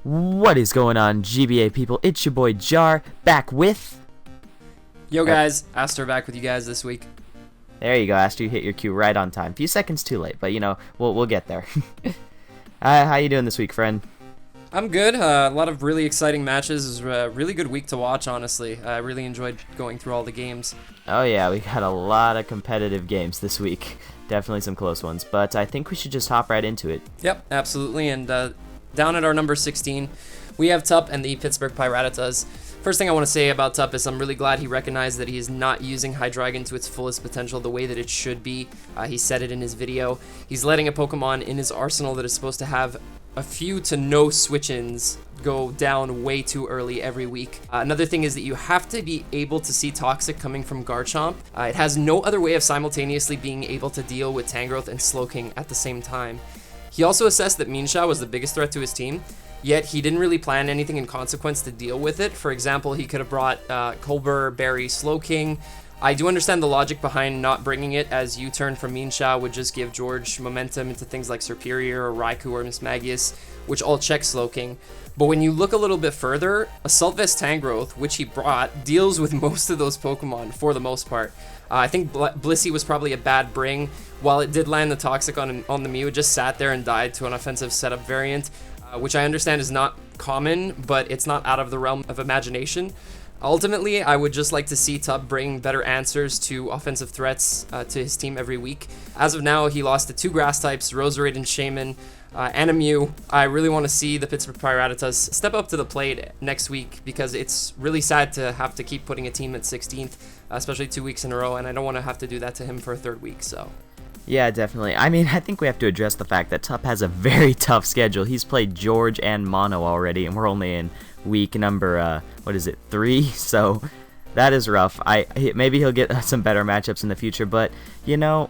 What is going on, GBA people? It's your boy Jar, back with... Yo guys, Aster back with you guys this week. There you go, Aster, you hit your cue right on time. Few seconds too late, but you know, we'll get there. How you doing this week, friend? I'm good. A lot of really exciting matches. It was a really good week to watch, honestly. I really enjoyed going through all the games. Oh yeah, we got a lot of competitive games this week. Definitely some close ones, but I think we should just hop right into it. Yep, absolutely. And down at our number 16, we have Tup and the Pittsburgh Piratas. First thing I want to say about Tup is I'm really glad he recognized that he is not using Hydreigon to its fullest potential the way that it should be. He said it in his video. He's letting a Pokemon in his arsenal that is supposed to have a few to no switch-ins go down way too early every week. Another thing is that you have to be able to see Toxic coming from Garchomp. It has no other way of simultaneously being able to deal with Tangrowth and Slowking at the same time. He also assessed that Mienshao was the biggest threat to his team, yet he didn't really plan anything in consequence to deal with it. For example, he could have brought Colbur, Barry, Slowking. I do understand the logic behind not bringing it, as U-turn from Mienshao would just give George momentum into things like Serperior or Raikou or Mismagius, which all check Slowking. But when you look a little bit further, Assault Vest Tangrowth, which he brought, deals with most of those Pokemon for the most part. I think Blissey was probably a bad bring. While it did land the Toxic on the Mew, it just sat there and died to an offensive setup variant, which I understand is not common, but it's not out of the realm of imagination. Ultimately, I would just like to see Tup bring better answers to offensive threats to his team every week. As of now, he lost to two grass types, Roserade and Shaman, and a Mew. I really want to see the Pittsburgh Piratas step up to the plate next week, because it's really sad to have to keep putting a team at 16th, especially 2 weeks in a row, and I don't want to have to do that to him for a third week, so... Yeah, definitely. I mean, I think we have to address the fact that Tup has a very tough schedule. He's played George and Mono already, and we're only in week number, 3? So that is rough. Maybe he'll get some better matchups in the future, but, you know,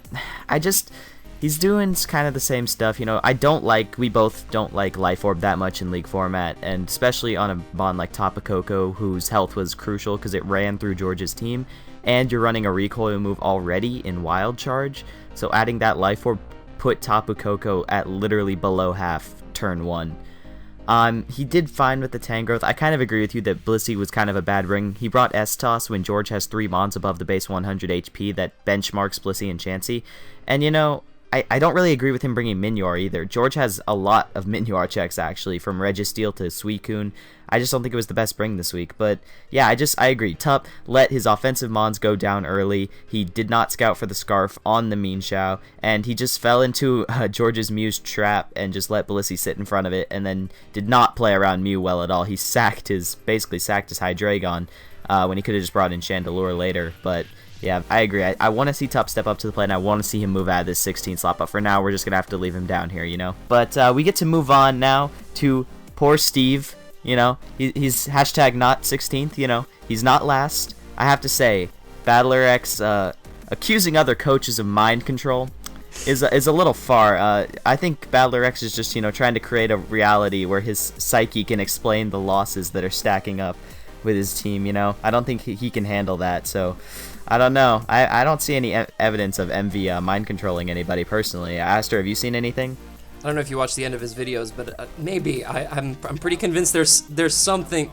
he's doing kind of the same stuff. You know, we both don't like Life Orb that much in League format, and especially on a bond like Tapu Koko, whose health was crucial because it ran through George's team, and you're running a recoil move already in Wild Charge. So adding that Life Orb put Tapu Koko at literally below half turn 1. He did fine with the Tangrowth. I kind of agree with you that Blissey was kind of a bad bring. He brought S-Toss when George has 3 Mons above the base 100 HP that benchmarks Blissey and Chansey. And you know, I don't really agree with him bringing Minior either. George has a lot of Minior checks, actually, from Registeel to Suicune. I just don't think it was the best bring this week. But yeah, I agree. Tup let his offensive Mons go down early. He did not scout for the Scarf on the Mienshao, and he just fell into George's Mew's trap and just let Blissey sit in front of it, and then did not play around Mew well at all. He basically sacked his Hydreigon when he could have just brought in Chandelure later. But yeah, I agree. I want to see Tup step up to the plate, and I want to see him move out of this 16 slot, but for now, we're just going to have to leave him down here, you know? But we get to move on now to poor Steve. You know, he's hashtag not 16th, you know, he's not last. I have to say, Battler X accusing other coaches of mind control is a little far. I think Battler X is just, you know, trying to create a reality where his psyche can explain the losses that are stacking up with his team, you know. I don't think he can handle that, so I don't know. I don't see any evidence of MV mind controlling anybody personally. Aster, have you seen anything? I don't know if you watched the end of his videos, but maybe I'm pretty convinced there's something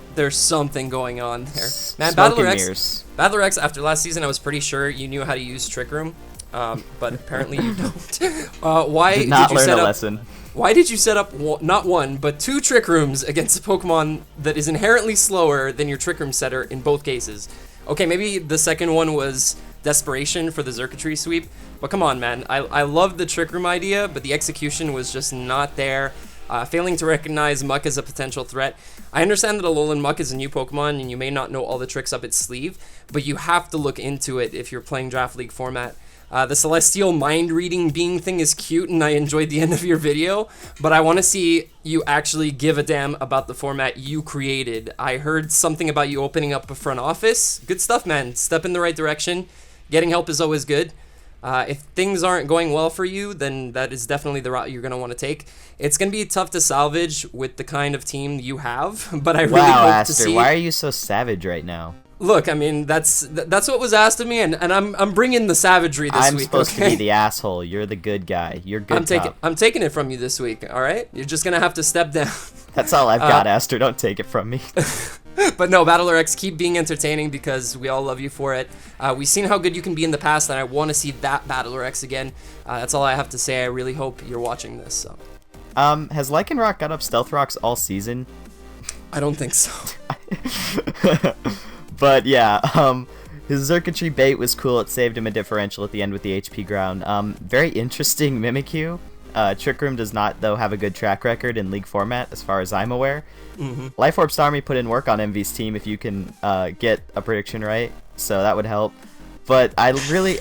going on there. Man, Battler X. After last season, I was pretty sure you knew how to use Trick Room, but apparently you don't. Why did not learn a lesson? Why did you set up not one but 2 Trick Rooms against a Pokemon that is inherently slower than your Trick Room setter in both cases? Okay, maybe the second one was desperation for the Xurkitree sweep, but come on, man. I love the Trick Room idea, but the execution was just not there. Failing to recognize Muck as a potential threat. I understand that Alolan Muck is a new Pokemon, and you may not know all the tricks up its sleeve, but you have to look into it if you're playing Draft League format. The Celestial mind-reading being thing is cute, and I enjoyed the end of your video, but I want to see you actually give a damn about the format you created. I heard something about you opening up a front office. Good stuff, man. Step in the right direction. Getting help is always good. If things aren't going well for you, then that is definitely the route you're going to want to take. It's going to be tough to salvage with the kind of team you have, but I really hope Aster, to see... why are you so savage right now? Look, I mean, that's what was asked of me, and I'm bringing the savagery this week. I'm supposed to be the asshole. You're the good guy. You're good. I'm taking it from you this week. All right, you're just gonna have to step down. That's all I've got, Aster. Don't take it from me. But no, Battler X, keep being entertaining because we all love you for it. We've seen how good you can be in the past, and I want to see that Battler X again. That's all I have to say. I really hope you're watching this. So. Has Lycanroc got up Stealth Rocks all season? I don't think so. But yeah, his Circuitry bait was cool. It saved him a differential at the end with the HP ground. Very interesting Mimikyu. Trick Room does not, though, have a good track record in League format, as far as I'm aware. Life Orb Starmie put in work on MV's team if you can get a prediction right, so that would help. But I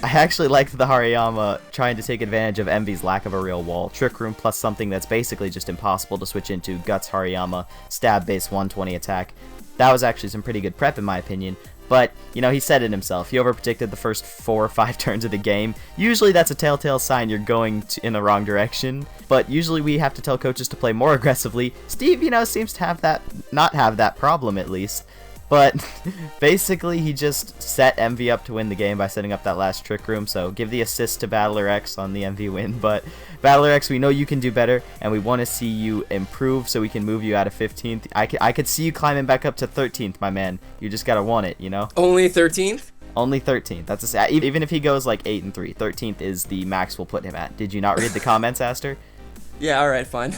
actually liked the Hariyama trying to take advantage of MV's lack of a real wall. Trick Room plus something that's basically just impossible to switch into, Guts Hariyama, stab base 120 attack. That was actually some pretty good prep in my opinion. But, you know, he said it himself. He overpredicted the first 4 or 5 turns of the game. Usually that's a telltale sign you're going in the wrong direction. But usually we have to tell coaches to play more aggressively. Steve, you know, seems to have not have that problem at least. But basically he just set MV up to win the game by setting up that last Trick Room. So give the assist to Battler X on the MV win. But Battler X, we know you can do better, and we want to see you improve so we can move you out of 15th. I could see you climbing back up to 13th, my man. You just gotta want it, you know? Only 13th? Only 13th. That's even if he goes like 8-3, 13th is the max we'll put him at. Did you not read the comments, Aster? Yeah, alright, fine.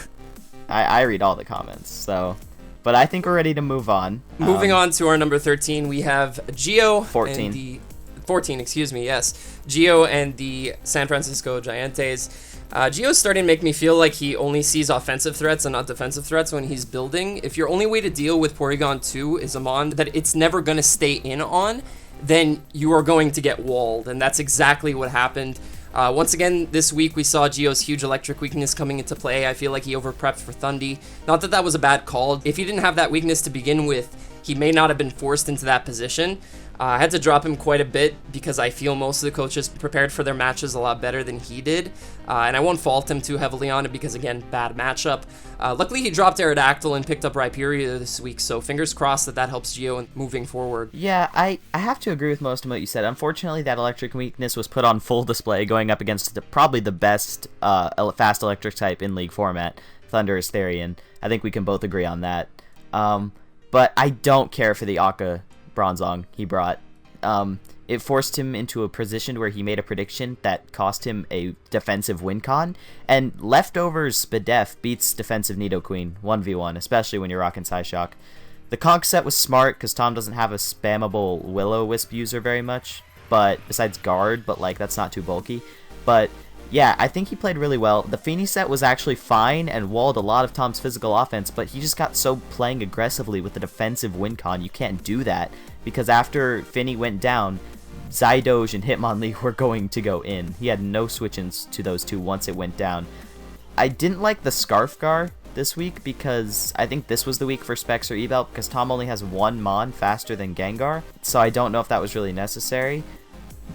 I read all the comments, so... But I think we're ready to move on. Moving on to our number 13, we have Geo 14. and the 14, excuse me, yes. Geo and the San Francisco Giants. Geo's starting to make me feel like he only sees offensive threats and not defensive threats when he's building. If your only way to deal with Porygon 2 is a Mon that it's never going to stay in on, then you are going to get walled, and that's exactly what happened. Once again, this week we saw Geo's huge electric weakness coming into play. I feel like he overprepped for Thundy. Not that that was a bad call. If he didn't have that weakness to begin with, he may not have been forced into that position. I had to drop him quite a bit because I feel most of the coaches prepared for their matches a lot better than he did. And I won't fault him too heavily on it because, again, bad matchup. Luckily, he dropped Aerodactyl and picked up Rhyperior this week, so fingers crossed that helps Geo moving forward. Yeah, I have to agree with most of what you said. Unfortunately, that electric weakness was put on full display going up against probably the best fast electric type in League format, Thundurus Therian. I think we can both agree on that. But I don't care for the Akka Bronzong he brought. It forced him into a position where he made a prediction that cost him a defensive win con, and Leftovers Spadef beats defensive Nidoqueen 1v1, especially when you're rocking Psyshock. The Conch set was smart because Tom doesn't have a spammable Will-O-Wisp user very much, but besides Guard, but like that's not too bulky. But yeah, I think he played really well. The Feeny set was actually fine and walled a lot of Tom's physical offense, but he just got so playing aggressively with the defensive win con. You can't do that because after Finny went down, Zydoge and Hitmonlee were going to go in. He had no switch-ins to those two once it went down. I didn't like the Scarfgar this week because I think this was the week for Specs or Eval because Tom only has one Mon faster than Gengar, so I don't know if that was really necessary.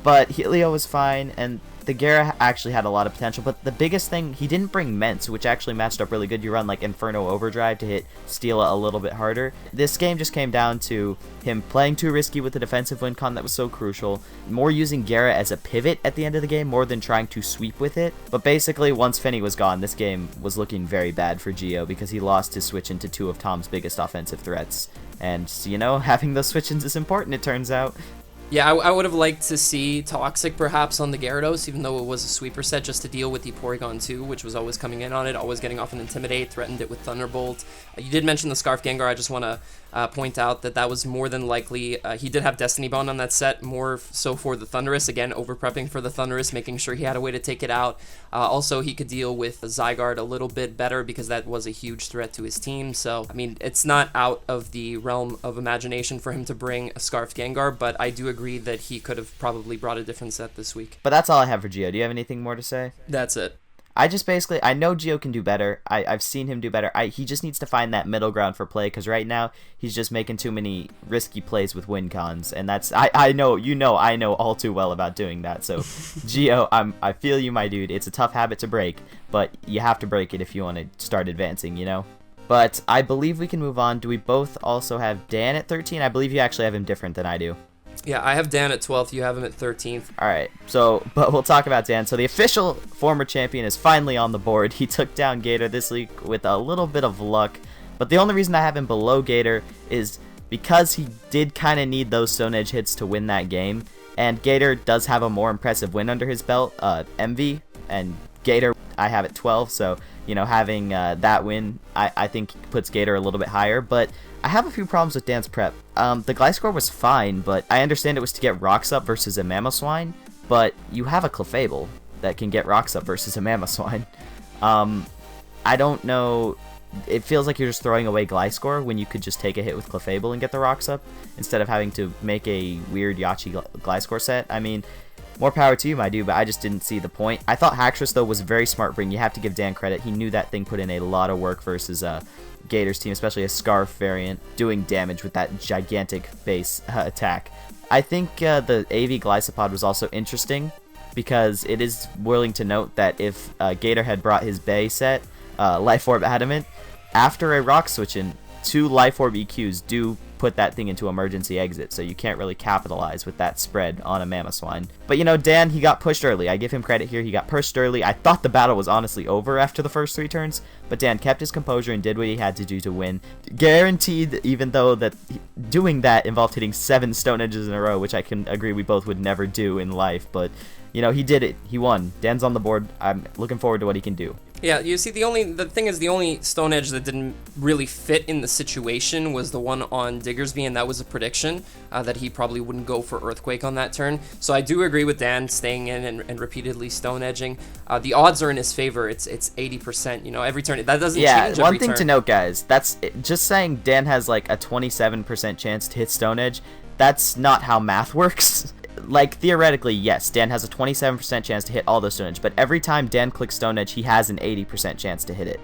But Helio was fine, and the Gara actually had a lot of potential, but the biggest thing, he didn't bring Ments, which actually matched up really good. You run like Inferno Overdrive to hit Steela a little bit harder. This game just came down to him playing too risky with the defensive win con that was so crucial, more using Gara as a pivot at the end of the game more than trying to sweep with it. But basically, once Finny was gone, this game was looking very bad for Geo because he lost his switch into two of Tom's biggest offensive threats. And, you know, having those switch-ins is important, it turns out. Yeah, I would have liked to see Toxic perhaps on the Gyarados, even though it was a sweeper set, just to deal with the Porygon 2, which was always coming in on it, always getting off an Intimidate, threatened it with Thunderbolt. You did mention the Scarf Gengar. I just want to point out that that was more than likely. He did have Destiny Bond on that set, more so for the Thundurus. Again, over-prepping for the Thundurus, making sure he had a way to take it out. Also, he could deal with Zygarde a little bit better because that was a huge threat to his team. So, I mean, it's not out of the realm of imagination for him to bring a Scarf Gengar, but I do agree that he could have probably brought a different set this week. But that's all I have for Geo. Do you have anything more to say? That's it. I know Geo can do better. I've seen him do better. He just needs to find that middle ground for play because right now he's just making too many risky plays with win cons, and that's I know all too well about doing that. So Geo, I feel you, my dude. It's a tough habit to break, but you have to break it if you want to start advancing, you know? But I believe we can move on. Do we both also have Dan at 13? I believe you actually have him different than I do. Yeah, I have Dan at 12th. You have him at 13th. All right, but we'll talk about Dan. So the official former champion is finally on the board. He took down Gator this week with a little bit of luck. But the only reason I have him below Gator is because he did kind of need those Stone Edge hits to win that game. And Gator does have a more impressive win under his belt, MV, and Gator I have at 12, so, you know, having that win, I think puts Gator a little bit higher. But I have a few problems with Dan's prep. The Gliscor was fine, but I understand it was to get rocks up versus a Mamoswine, but you have a Clefable that can get rocks up versus a Mamoswine. I don't know. It feels like you're just throwing away Gliscor when you could just take a hit with Clefable and get the rocks up instead of having to make a weird Yachi Gliscor set. I mean, more power to you, my dude, but I just didn't see the point. I thought Haxorus, though, was a very smart bring. You have to give Dan credit. He knew that thing put in a lot of work versus Gator's team, especially a Scarf variant, doing damage with that gigantic base attack. I think the AV Gliscopod was also interesting because it is willing to note that if Gator had brought his Bay set, Life Orb Adamant, after a rock switch in, 2 Life Orb EQs do put that thing into emergency exit, so you can't really capitalize with that spread on a Mamoswine. But, you know, Dan, he got pushed early. I give him credit here. He got pushed early. I thought the battle was honestly over after the first 3 turns, but Dan kept his composure and did what he had to do to win. Guaranteed, even though that doing that involved hitting 7 Stone Edges in a row, which I can agree we both would never do in life, but, you know, he did it. He won. Dan's on the board. I'm looking forward to what he can do. Yeah, you see, the only Stone Edge that didn't really fit in the situation was the one on Diggersby, and that was a prediction that he probably wouldn't go for Earthquake on that turn. So I do agree with Dan staying in and repeatedly Stone Edging. The odds are in his favor. It's 80%. You know, every turn that doesn't change every turn. Yeah, one thing to note, guys. That's just saying Dan has like a 27% chance to hit Stone Edge. That's not how math works. Like, theoretically, yes, Dan has a 27% chance to hit all those Stone Edge, but every time Dan clicks Stone Edge, he has an 80% chance to hit it.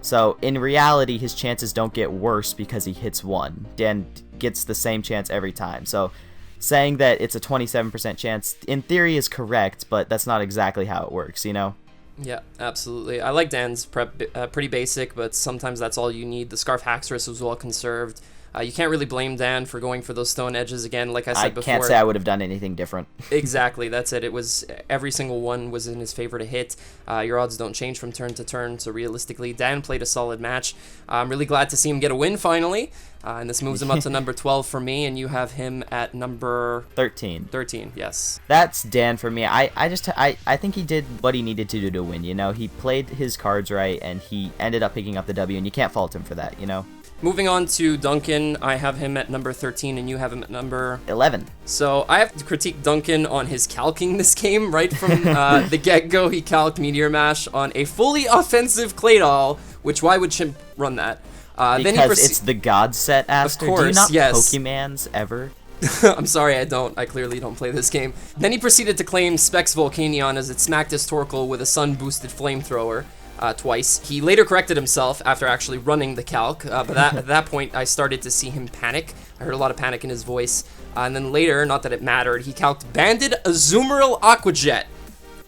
So, in reality, his chances don't get worse because he hits one. Dan gets the same chance every time. So, saying that it's a 27% chance, in theory, is correct, but that's not exactly how it works, you know? Yeah, absolutely. I like Dan's prep, pretty basic, but sometimes that's all you need. The Scarf Haxorus was well conserved. You can't really blame Dan for going for those Stone Edges again, like I said before. I can't say I would have done anything different. Exactly, that's it. It was every single one was in his favor to hit. Your odds don't change from turn to turn, so realistically, Dan played a solid match. I'm really glad to see him get a win finally, and this moves him up to number 12 for me, and you have him at number 13. 13, yes. That's Dan for me. I think he did what he needed to do to win. You know, he played his cards right, and he ended up picking up the W, and you can't fault him for that. You know. Moving on to Duncan, I have him at number 13 and you have him at number 11. So I have to critique Duncan on his calking this game right from the get-go. He calced Meteor Mash on a fully offensive Claydol, which why would Chimp run that? Because it's the God set, Aster. Of course, do you not yes. Pokemans ever? I'm sorry, I don't. I clearly don't play this game. Then he proceeded to claim Specs Volcanion as it smacked his Torkoal with a sun-boosted flamethrower. Twice. He later corrected himself after actually running the calc, but at that point I started to see him panic. I heard a lot of panic in his voice, and then later, not that it mattered, he calced Banded Azumarill Aqua Jet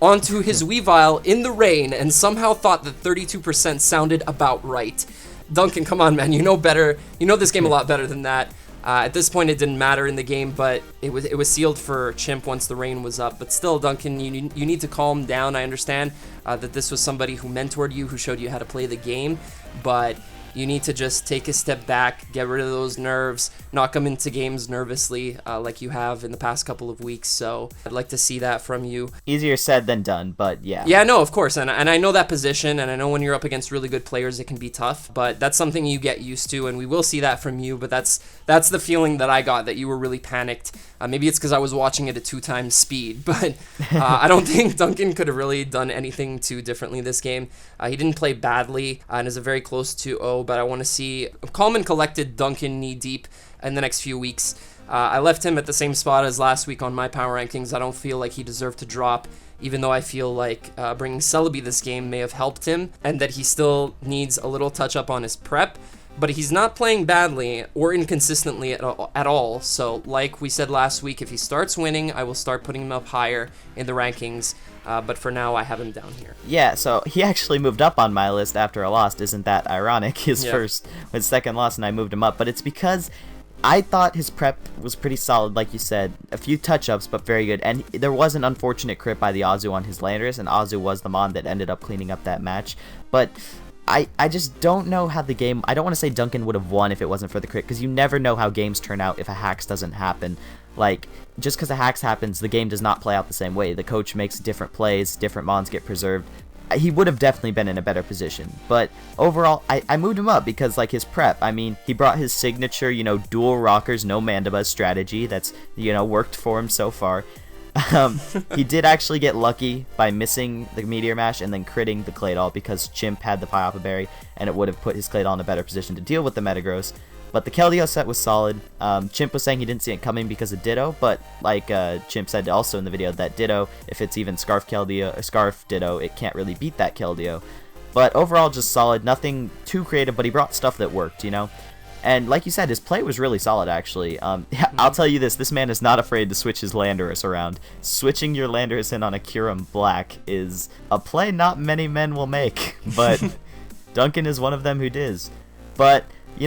onto his Weavile in the rain and somehow thought that 32% sounded about right. Duncan, come on, man, you know better. You know this game a lot better than that. At this point, it didn't matter in the game, but it was sealed for Chimp once the rain was up. But still, Duncan, you need to calm down. I understand that this was somebody who mentored you, who showed you how to play the game, but you need to just take a step back, get rid of those nerves, not come into games nervously like you have in the past couple of weeks. So I'd like to see that from you. Easier said than done, but yeah. Yeah, no, of course, and I know that position, and I know when you're up against really good players, it can be tough, but that's something you get used to, and we will see that from you, but that's the feeling that I got, that you were really panicked. Maybe it's because I was watching it at 2 times speed, but I don't think Duncan could have really done anything too differently this game. He didn't play badly, and is a very close 2-0, but I want to see calm and collected Duncan knee-deep in the next few weeks. I left him at the same spot as last week on my power rankings. I don't feel like he deserved to drop, even though I feel like bringing Celebi this game may have helped him, and that he still needs a little touch-up on his prep. But he's not playing badly or inconsistently at all. So like we said last week, if he starts winning, I will start putting him up higher in the rankings. But for now, I have him down here. Yeah, so he actually moved up on my list after a loss. Isn't that ironic? His second loss, and I moved him up. But it's because I thought his prep was pretty solid, like you said. A few touch-ups, but very good. And there was an unfortunate crit by the Azu on his Landorus, and Azu was the mon that ended up cleaning up that match. But I just don't know how the game... I don't want to say Duncan would have won if it wasn't for the crit, because you never know how games turn out if a hacks doesn't happen. Like, just because a hacks happens, the game does not play out the same way. The coach makes different plays, different mons get preserved. He would have definitely been in a better position. But overall, I moved him up because, like, his prep, I mean, he brought his signature, dual rockers, no mandibas strategy that's, worked for him so far. He did actually get lucky by missing the Meteor Mash and then critting the Claydol because Chimp had the Pyapa Berry, and it would have put his Claydol in a better position to deal with the Metagross. But the Keldeo set was solid. Chimp was saying he didn't see it coming because of Ditto, but like Chimp said also in the video, that Ditto, if it's even Scarf Keldeo or Scarf Ditto, it can't really beat that Keldeo. But overall, just solid. Nothing too creative, but he brought stuff that worked, And like you said, his play was really solid, actually. I'll tell you this man is not afraid to switch his Landorus around. Switching your Landorus in on a Kyurem Black is a play not many men will make, but Duncan is one of them who does. But, he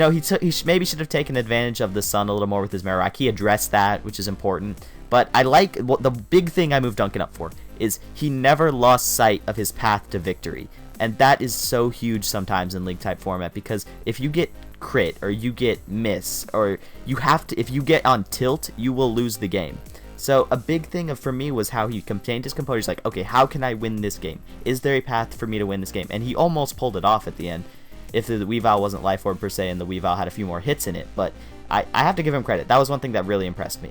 maybe should have taken advantage of the sun a little more with his Marowak. He addressed that, which is important. But I like, the big thing I moved Duncan up for is he never lost sight of his path to victory. And that is so huge sometimes in League-type format, because if you get crit or you get miss or if you get on tilt, you will lose the game. So a big thing for me was how he contained his composure. He's like, okay, how can I win this game? Is there a path for me to win this game? And he almost pulled it off at the end if the Weavile wasn't Life Orb per se and the Weavile had a few more hits in it. But I have to give him credit. That was one thing that really impressed me.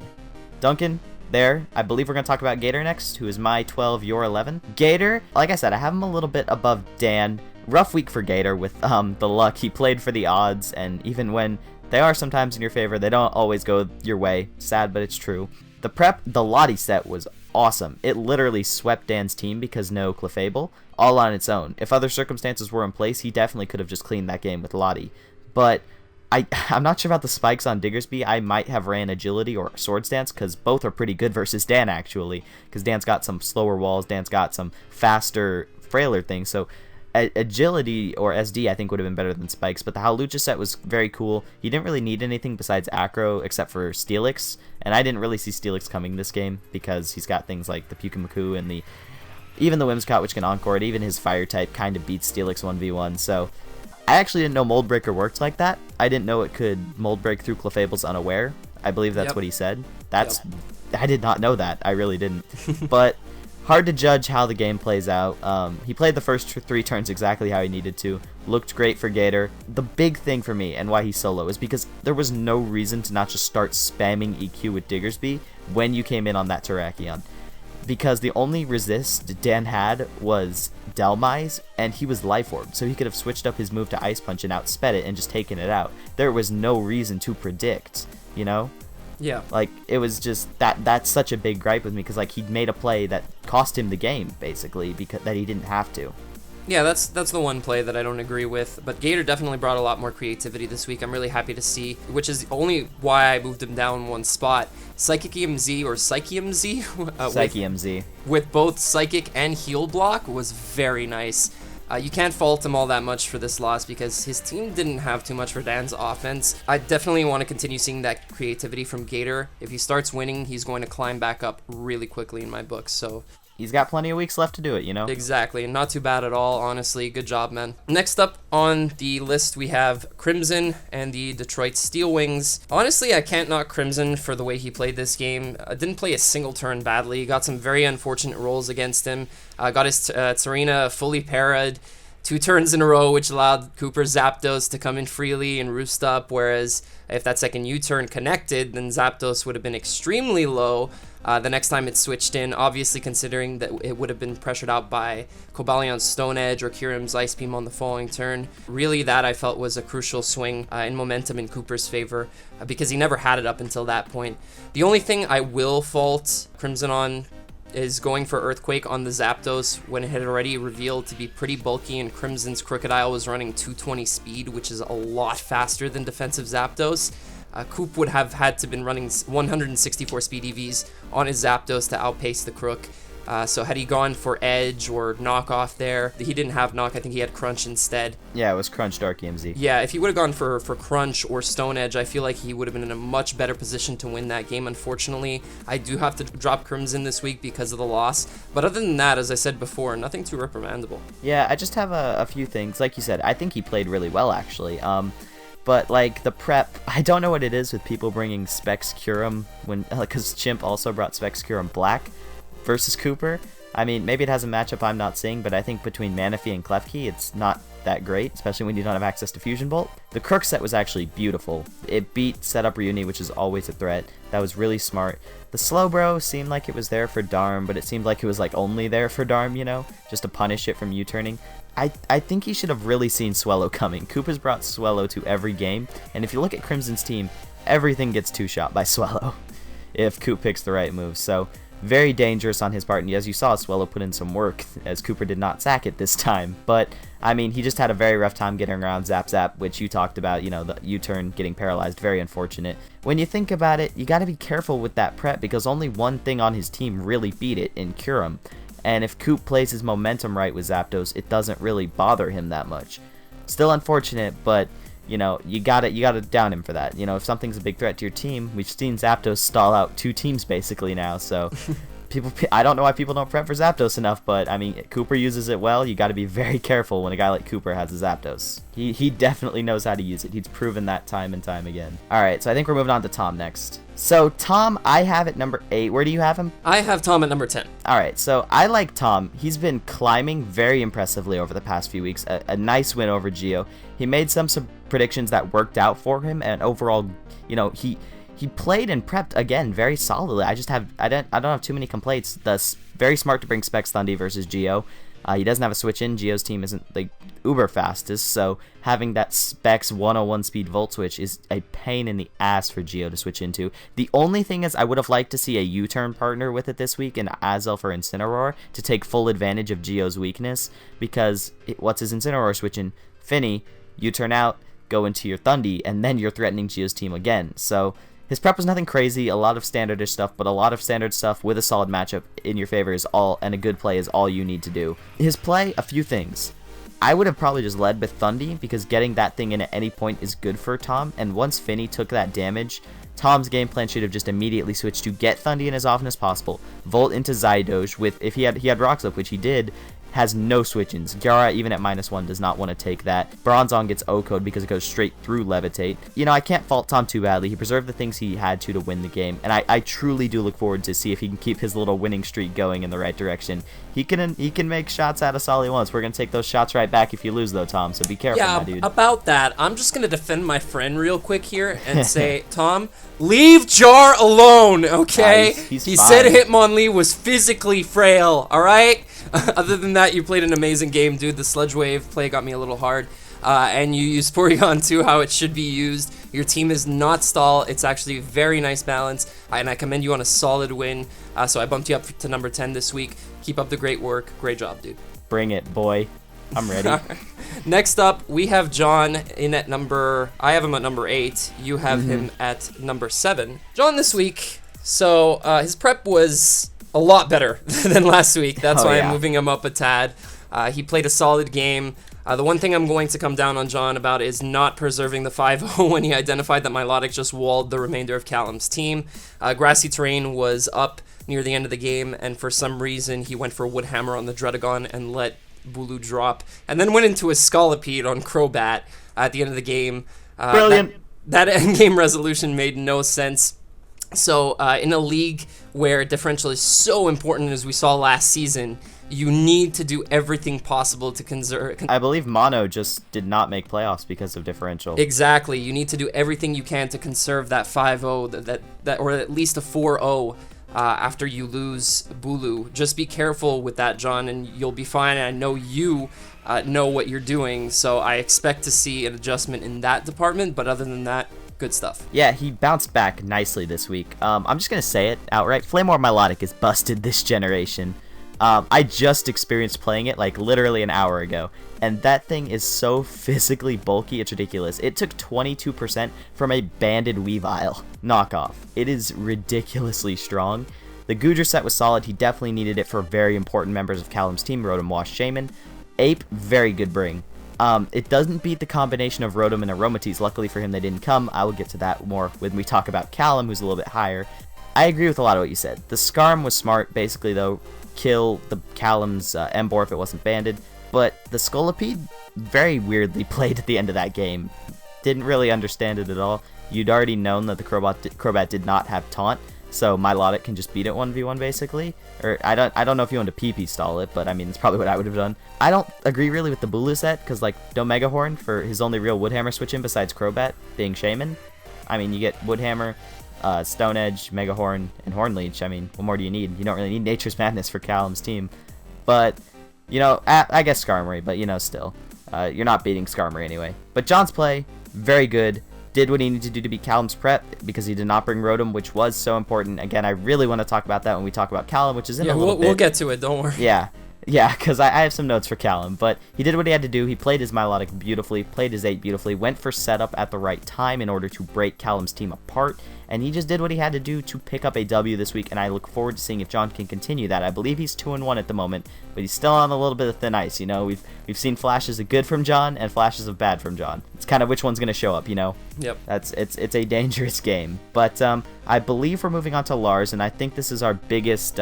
Duncan, there. I believe we're going to talk about Gator next, who is my 12, your 11. Gator, like I said, I have him a little bit above Dan. Rough week for Gator with the luck. He played for the odds, and even when they are sometimes in your favor, they don't always go your way. Sad, but it's true. The prep, the Lottie set was awesome. It literally swept Dan's team because no Clefable, all on its own. If other circumstances were in place, he definitely could have just cleaned that game with Lottie. But I'm not sure about the spikes on Diggersby. I might have ran Agility or Swords Dance, because both are pretty good versus Dan, actually. Because Dan's got some slower walls, Dan's got some faster, frailer things, so Agility or SD I think would have been better than Spikes, but the Howlucha set was very cool. He didn't really need anything besides Acro except for Steelix, and I didn't really see Steelix coming this game because he's got things like the Pyukamaku and even the Whimsicott, which can Encore it. Even his Fire type kind of beats Steelix 1v1, so I actually didn't know Mold Breaker worked like that. I didn't know it could Mold Break through Clefables unaware. I believe that's what he said. I did not know that. I really didn't. But hard to judge how the game plays out. He played the first 3 turns exactly how he needed to. Looked great for Gator. The big thing for me and why he's solo is because there was no reason to not just start spamming EQ with Diggersby when you came in on that Terrakion. Because the only resist Dan had was Delmise, and he was Life Orb, so he could have switched up his move to Ice Punch and outsped it and just taken it out. There was no reason to predict, Yeah. Like, it was just that's such a big gripe with me, because like he'd made a play that cost him the game basically because that he didn't have to. Yeah, that's the one play that I don't agree with, but Gator definitely brought a lot more creativity this week. I'm really happy to see, which is only why I moved him down one spot. Psychic EMZ or Psyche EMZ Psyche EMZ with both Psychic and Heal Block was very nice. You can't fault him all that much for this loss because his team didn't have too much for Dan's offense. I definitely want to continue seeing that creativity from Gator. If he starts winning, he's going to climb back up really quickly in my book, so he's got plenty of weeks left to do it, Exactly, and not too bad at all, honestly. Good job, man. Next up on the list, we have Crimson and the Detroit Steel Wings. Honestly, I can't knock Crimson for the way he played this game. Didn't play a single turn badly. Got some very unfortunate rolls against him. Got his Tsarina fully parried 2 turns in a row, which allowed Cooper Zapdos to come in freely and roost up, whereas if that second U-turn connected, then Zapdos would have been extremely low. The next time it switched in, obviously considering that it would have been pressured out by Cobalion's Stone Edge or Kyurem's Ice Beam on the following turn. Really, that I felt was a crucial swing in momentum in Cooper's favor because he never had it up until that point. The only thing I will fault Crimson on is going for Earthquake on the Zapdos when it had already revealed to be pretty bulky, and Crimson's Crocodile was running 220 speed, which is a lot faster than defensive Zapdos. Coop would have had to been running 164 speed EVs on his Zapdos to outpace the Crook. So had he gone for Edge or Knock off there, he didn't have Knock. I think he had Crunch instead. Yeah, it was Crunch Dark EMZ. Yeah, if he would have gone for Crunch or Stone Edge, I feel like he would have been in a much better position to win that game. Unfortunately, I do have to drop Crimson this week because of the loss. But other than that, as I said before, nothing too reprimandable. Yeah, I just have a few things. Like you said, I think he played really well, actually. But like the prep, I don't know what it is with people bringing Specs Curum when, because Chimp also brought Specs Curum Black versus Cooper. I mean, maybe it has a matchup I'm not seeing, but I think between Manaphy and Klefki, it's not that great, especially when you don't have access to Fusion Bolt. The Crook set was actually beautiful. It beat Setup Reuni, which is always a threat. That was really smart. The Slowbro seemed like it was there for Darm, but it seemed like it was like only there for Darm, you know, just to punish it from U-turning. I think he should have really seen Swellow coming. Cooper's brought Swellow to every game, and if you look at Crimson's team, everything gets two-shot by Swellow if Coop picks the right move. So very dangerous on his part, and as you saw, Swellow put in some work, as Cooper did not sack it this time. But, I mean, he just had a very rough time getting around Zap Zap, which you talked about, you know, the U-turn getting paralyzed, very unfortunate. When you think about it, you gotta be careful with that prep, because only one thing on his team really beat it in Curum. And if Coop plays his momentum right with Zapdos, it doesn't really bother him that much. Still unfortunate, but you know, you gotta down him for that. You know, if something's a big threat to your team, we've seen Zapdos stall out 2 teams basically now, so I don't know why people don't prep for Zapdos enough, but I mean, Cooper uses it well. You gotta be very careful when a guy like Cooper has a Zapdos. He definitely knows how to use it. He's proven that time and time again. Alright, so I think we're moving on to Tom next. So Tom, I have at number 8. Where do you have him? I have Tom at number 10. Alright, so I like Tom. He's been climbing very impressively over the past few weeks. A nice win over Geo. He made some predictions that worked out for him, and overall, you know, he played and prepped again very solidly. I don't have too many complaints. Thus, very smart to bring Specs Thundy versus Geo. He doesn't have a switch in. Geo's team isn't like uber fastest, so having that Specs 101 speed Volt switch is a pain in the ass for Geo to switch into. The only thing is I would have liked to see a U-turn partner with it this week in Azelf or Incineroar to take full advantage of Geo's weakness, because what's his Incineroar switching? Finny, U-turn out, go into your Thundy, and then you're threatening Geo's team again. So his prep was nothing crazy, a lot of standardish stuff, but a lot of standard stuff with a solid matchup in your favor is all, and a good play is all you need to do. His play, a few things. I would have probably just led with Thundy, because getting that thing in at any point is good for Tom, and once Finny took that damage, Tom's game plan should have just immediately switched to get Thundy in as often as possible, Volt into Zydoge with, if he had Rock Slip, which he did, has no switch-ins. Gyara, even at -1, does not want to take that. Bronzong gets O-code because it goes straight through Levitate. You know, I can't fault Tom too badly. He preserved the things he had to win the game, and I truly do look forward to see if he can keep his little winning streak going in the right direction. He can make shots out of Solly once. We're going to take those shots right back if you lose, though, Tom, so be careful, my dude. Yeah, about that, I'm just going to defend my friend real quick here and say, Tom, leave Jar alone, okay? He's he fine. said Hitmonlee was physically frail, all right? Other than that, you played an amazing game, dude. The Sludge Wave play got me a little hard. And you use Porygon too, how it should be used. Your team is not stall. It's actually a very nice balance. And I commend you on a solid win. So I bumped you up to number 10 this week. Keep up the great work. Great job, dude. Bring it, boy. I'm ready. Next up, we have John in at number... I have him at number 8. You have him at number 7. John this week. So his prep was a lot better than last week. That's why I'm moving him up a tad. He played a solid game. The one thing I'm going to come down on John about is not preserving the 5-0 when he identified that Milotic just walled the remainder of Callum's team. Grassy terrain was up near the end of the game, and for some reason he went for Woodhammer on the Dredagon and let Bulu drop, and then went into a Scolipede on Crobat at the end of the game. Brilliant. That endgame resolution made no sense. So in a league where differential is so important, as we saw last season, you need to do everything possible to conserve. I believe Mono just did not make playoffs because of differential. Exactly. You need to do everything you can to conserve that 5-0, that or at least a 4-0 after you lose Bulu. Just be careful with that, John, and you'll be fine. And I know you know what you're doing, so I expect to see an adjustment in that department. But other than that, good stuff. Yeah, he bounced back nicely this week. I'm just going to say it outright. Flamewar Milotic is busted this generation. I just experienced playing it like literally an hour ago, and that thing is so physically bulky, it's ridiculous. It took 22% from a banded Weavile knockoff. It is ridiculously strong. The Goodra set was solid. He definitely needed it for very important members of Callum's team, Rotom, Wash, Shaman. Ape, very good bring. It doesn't beat the combination of Rotom and Aromatisse. Luckily for him, they didn't come. I will get to that more when we talk about Callum, who's a little bit higher. I agree with a lot of what you said. The Skarm was smart, basically, though. Kill the Callum's Emboar if it wasn't banded. But the Scolipede very weirdly played at the end of that game. Didn't really understand it at all. You'd already known that the Crobat did not have Taunt, so Milotic can just beat it 1v1 basically. Or I don't know if you want to PP stall it, but I mean, it's probably what I would have done. I don't agree really with the Bulu set, because like, no Mega Horn for his only real Woodhammer switch in besides Crobat being Shaman. I mean, you get Woodhammer, Stone Edge, Mega Horn, and Horn Leech. I mean, what more do you need? You don't really need Nature's Madness for Callum's team. But, you know, I guess Skarmory, but, you know, still. You're not beating Skarmory anyway. But John's play, very good. Did what he needed to do to beat Callum's prep, because he did not bring Rotom, which was so important. Again, I really want to talk about that when we talk about Callum, which is in a little bit. We'll get to it, don't worry. Yeah, because I have some notes for Callum, but he did what he had to do. He played his Milotic beautifully, played his 8 beautifully, went for setup at the right time in order to break Callum's team apart, and he just did what he had to do to pick up a W this week, and I look forward to seeing if John can continue that. I believe he's 2-1 at the moment, but he's still on a little bit of thin ice, you know? We've seen flashes of good from John and flashes of bad from John. It's kind of which one's going to show up, you know? Yep. It's a dangerous game, but I believe we're moving on to Lars, and I think this is our biggest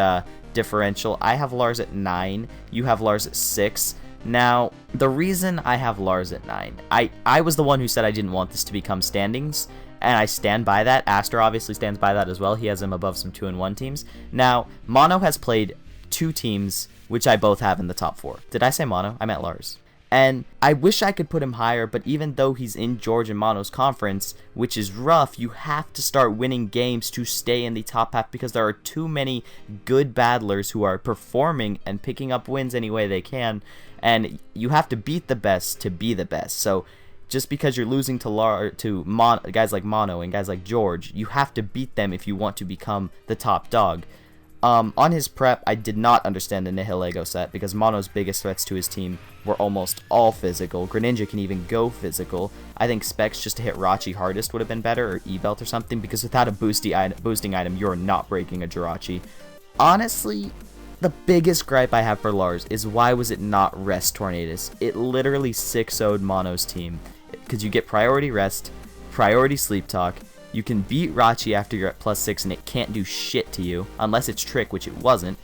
differential. I have Lars at 9, you have Lars at 6. Now, the reason I have Lars at 9, I was the one who said I didn't want this to become standings, and I stand by that. Aster obviously stands by that as well. He has him above some 2-1 teams. Now, Mono has played 2 teams, which I both have in the top 4. Did I say Mono? I meant Lars. And I wish I could put him higher, but even though he's in George and Mono's conference, which is rough, you have to start winning games to stay in the top half, because there are too many good battlers who are performing and picking up wins any way they can, and you have to beat the best to be the best. So just because you're losing to guys like Mono and guys like George, you have to beat them if you want to become the top dog. On his prep, I did not understand the Nihilego set, because Mono's biggest threats to his team were almost all physical. Greninja can even go physical. I think Specs just to hit Rachi hardest would have been better, or E-Belt or something, because without a boosting item, you're not breaking a Jirachi. Honestly, the biggest gripe I have for Lars is why was it not Rest Tornadus? It literally 6-0'd Mono's team, because you get priority Rest, priority Sleep Talk. You can beat Rachi after you're at +6 and it can't do shit to you, unless it's Trick, which it wasn't.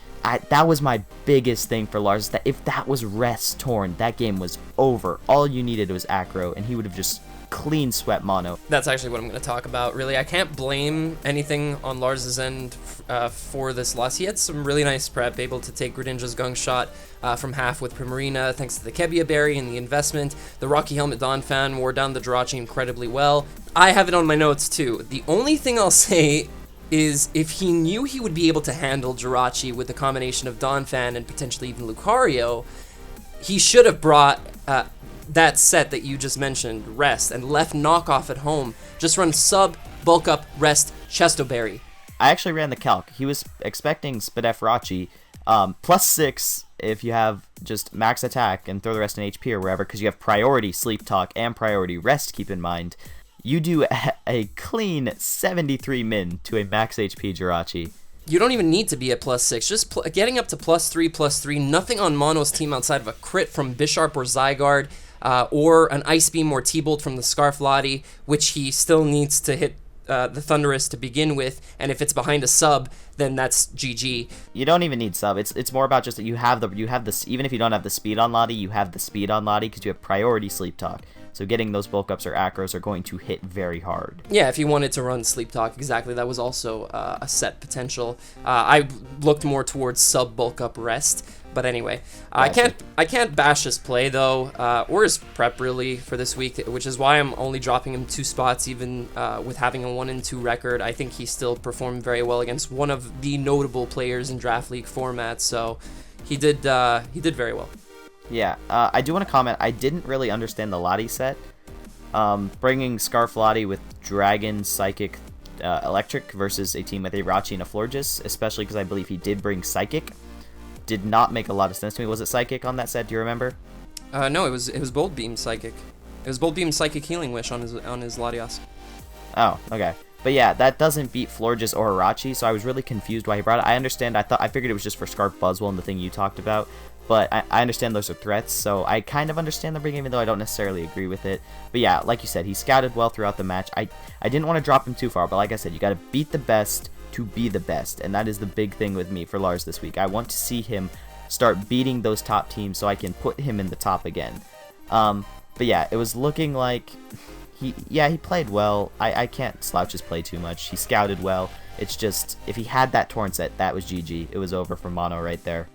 That was my biggest thing for Lars, is that if that was Rest Torn, that game was over. All you needed was Acro, and he would have just clean swept Mono. That's actually what I'm going to talk about, really. I can't blame anything on Lars's end for this loss. He had some really nice prep, able to take Greninja's Gung Shot from half with Primarina, thanks to the Kebia Berry and the investment. The Rocky Helmet Donphan wore down the Jirachi incredibly well. I have it on my notes, too. The only thing I'll say is if he knew he would be able to handle Jirachi with the combination of Donphan and potentially even Lucario, he should have brought that set that you just mentioned, Rest, and left Knockoff at home. Just run sub, bulk up, Rest, Chesto Berry. I actually ran the calc. He was expecting Spadef Rachi, +6 if you have just max attack and throw the rest in HP or wherever, because you have priority Sleep Talk and priority Rest, keep in mind. You do a clean 73 min to a max HP Jirachi. You don't even need to be at +6. Just getting up to +3, nothing on Mono's team outside of a crit from Bisharp or Zygarde, or an Ice Beam or T-Bolt from the Scarf Lottie, which he still needs to hit the Thundurus to begin with, and if it's behind a sub, then that's GG. You don't even need sub. It's more about just that you have this. Even if you don't have the speed on Lottie, you have the speed on Lottie because you have priority Sleep Talk. So getting those bulk ups or acros are going to hit very hard. Yeah, if you wanted to run Sleep Talk, exactly. That was also a set potential. I looked more towards sub bulk up Rest. But anyway, Gotcha. I can't bash his play though, or his prep really for this week, which is why I'm only dropping him 2 spots, even with having a 1-2 record. I think he still performed very well against one of the notable players in Draft League format. So he did very well. Yeah, I do want to comment. I didn't really understand the Lottie set. Bringing Scarf Lottie with Dragon, Psychic, Electric versus a team with a Rachi and a Florges, especially because I believe he did bring Psychic, did not make a lot of sense to me. Was it Psychic on that set? Do you remember? No, it was Bolt Beam Psychic. It was Bolt Beam Psychic Healing Wish on his Latios. Oh, okay. But yeah, that doesn't beat Florges or Irachi, so I was really confused why he brought it. I figured it was just for Scarf Buzzwell and the thing you talked about. But I understand those are threats, so I kind of understand the bring, even though I don't necessarily agree with it. But yeah, like you said, he scouted well throughout the match. I didn't want to drop him too far, but like I said, you got to beat the best to be the best, and that is the big thing with me for Lars this week. I want to see him start beating those top teams so I can put him in the top again. But yeah, it was looking like he played well. I can't slouch his play too much. He scouted well. It's just, if he had that Torn set, that was GG. It was over for Mono right there.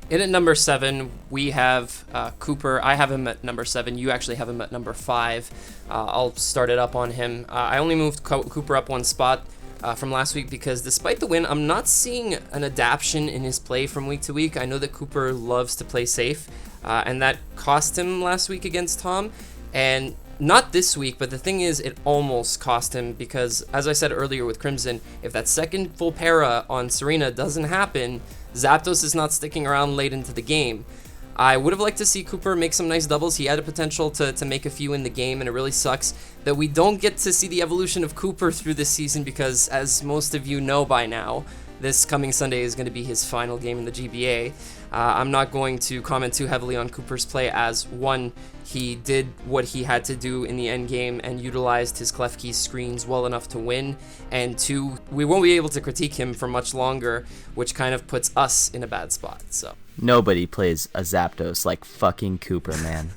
In at number 7, we have Cooper. I have him at number 7. You actually have him at number 5. I'll start it up on him. I only moved Cooper up one spot from last week because despite the win, I'm not seeing an adaptation in his play from week to week. I know that Cooper loves to play safe, and that cost him last week against Tom. And not this week, but the thing is, it almost cost him because, as I said earlier with Crimson, if that second full para on Serena doesn't happen, Zapdos is not sticking around late into the game. I would have liked to see Cooper make some nice doubles. He had a potential to make a few in the game, and it really sucks that we don't get to see the evolution of Cooper through this season because, as most of you know by now, this coming Sunday is going to be his final game in the GBA. I'm not going to comment too heavily on Cooper's play as, one, he did what he had to do in the end game and utilized his Klefki screens well enough to win, and two, we won't be able to critique him for much longer, which kind of puts us in a bad spot. So Nobody plays a Zapdos like fucking Cooper, man.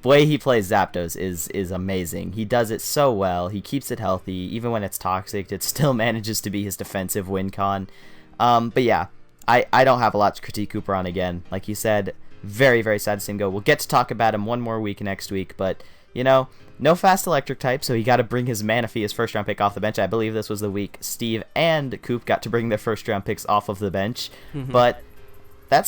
The way he plays Zapdos is amazing. He does it so well. He keeps it healthy. Even when it's toxic, it still manages to be his defensive win con. But yeah, I don't have a lot to critique Cooper on again. Like you said, very, very sad to see him go. We'll get to talk about him one more week next week, but, you know, no fast electric type, so he got to bring his Manaphy, his first-round pick, off the bench. I believe this was the week Steve and Coop got to bring their first-round picks off of the bench. But that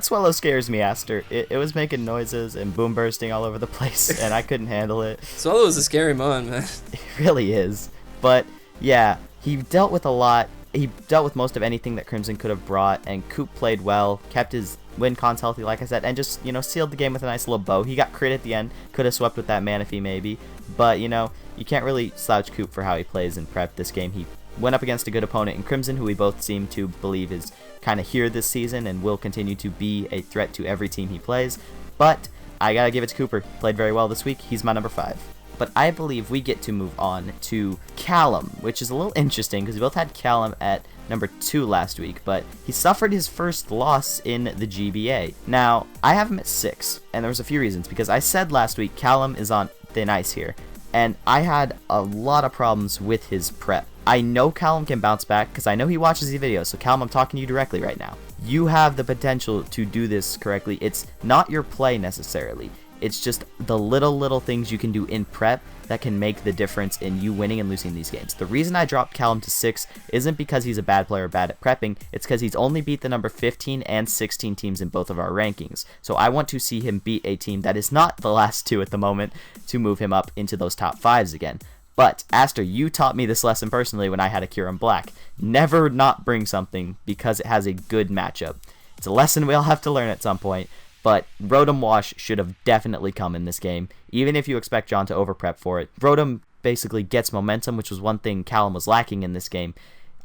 Swellow scares me, Aster. It was making noises and boom bursting all over the place, and I couldn't handle it. Swallow is a scary mon, man. It really is. But, yeah, he dealt with a lot. He dealt with most of anything that Crimson could have brought, and Coop played well, kept his win cons healthy, like I said, and just, you know, sealed the game with a nice little bow. He got crit at the end, could have swept with that Manaphy maybe, but, you know, you can't really slouch Coop for how he plays in prep this game. He went up against a good opponent in Crimson, who we both seem to believe is kind of here this season and will continue to be a threat to every team he plays, but I gotta give it to Cooper. Played very well this week. He's my number 5. But I believe we get to move on to Callum, which is a little interesting because we both had Callum at number 2 last week, but he suffered his first loss in the GBA. Now, I have him at 6, and there was a few reasons, because I said last week Callum is on thin ice here, and I had a lot of problems with his prep. I know Callum can bounce back because I know he watches the videos, so Callum, I'm talking to you directly right now. You have the potential to do this correctly. It's not your play necessarily. It's just the little things you can do in prep that can make the difference in you winning and losing these games. The reason I dropped Callum to 6 isn't because he's a bad player or bad at prepping, it's because he's only beat the number 15 and 16 teams in both of our rankings. So I want to see him beat a team that is not the last 2 at the moment to move him up into those top 5s again. But, Aster, you taught me this lesson personally when I had a Kyurem Black. Never not bring something because it has a good matchup. It's a lesson we all have to learn at some point. But Rotom Wash should have definitely come in this game, even if you expect John to overprep for it. Rotom basically gets momentum, which was one thing Callum was lacking in this game.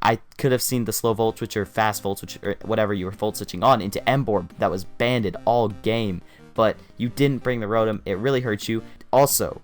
I could have seen the slow Volt Switch or fast Volt Switch or whatever you were Volt Switching on into Emborg that was banded all game, but you didn't bring the Rotom. It really hurts you. Also,